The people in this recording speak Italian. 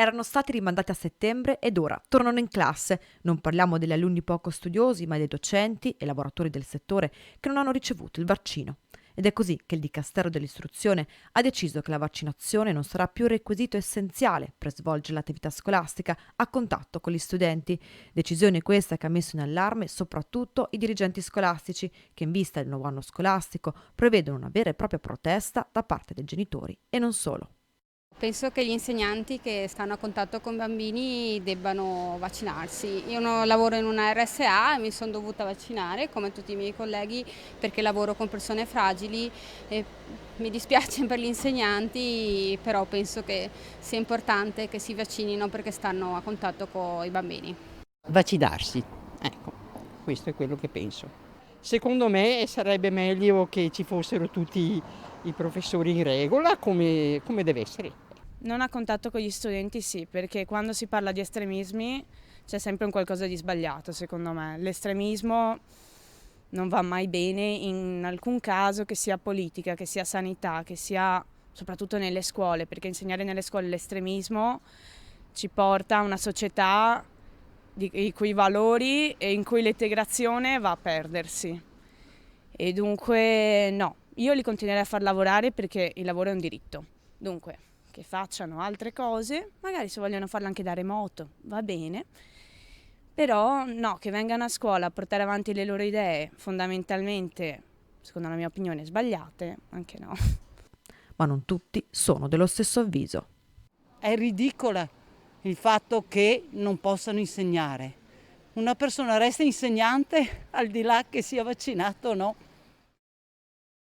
Erano stati rimandati a settembre ed ora tornano in classe. Non parliamo degli alunni poco studiosi, ma dei docenti e lavoratori del settore che non hanno ricevuto il vaccino. Ed è così che il Dicastero dell'Istruzione ha deciso che la vaccinazione non sarà più requisito essenziale per svolgere l'attività scolastica a contatto con gli studenti. Decisione questa che ha messo in allarme soprattutto i dirigenti scolastici, che in vista del nuovo anno scolastico prevedono una vera e propria protesta da parte dei genitori e non solo. Penso che gli insegnanti che stanno a contatto con bambini debbano vaccinarsi. Io lavoro in una RSA e mi sono dovuta vaccinare come tutti i miei colleghi perché lavoro con persone fragili e mi dispiace per gli insegnanti, però penso che sia importante che si vaccinino perché stanno a contatto con i bambini. Vaccinarsi, ecco, questo è quello che penso. Secondo me sarebbe meglio che ci fossero tutti i professori in regola come deve essere. Non a contatto con gli studenti sì, perché quando si parla di estremismi c'è sempre un qualcosa di sbagliato secondo me. L'estremismo non va mai bene in alcun caso, che sia politica, che sia sanità, che sia soprattutto nelle scuole, perché insegnare nelle scuole l'estremismo ci porta a una società i cui valori e in cui l'integrazione va a perdersi. E dunque no, io li continuerei a far lavorare perché il lavoro è un diritto. Dunque, che facciano altre cose, magari se vogliono farlo anche da remoto, va bene. Però no, che vengano a scuola a portare avanti le loro idee, fondamentalmente, secondo la mia opinione, sbagliate, anche no. Ma non tutti sono dello stesso avviso. È ridicola il fatto che non possano insegnare. Una persona resta insegnante al di là che sia vaccinato o no.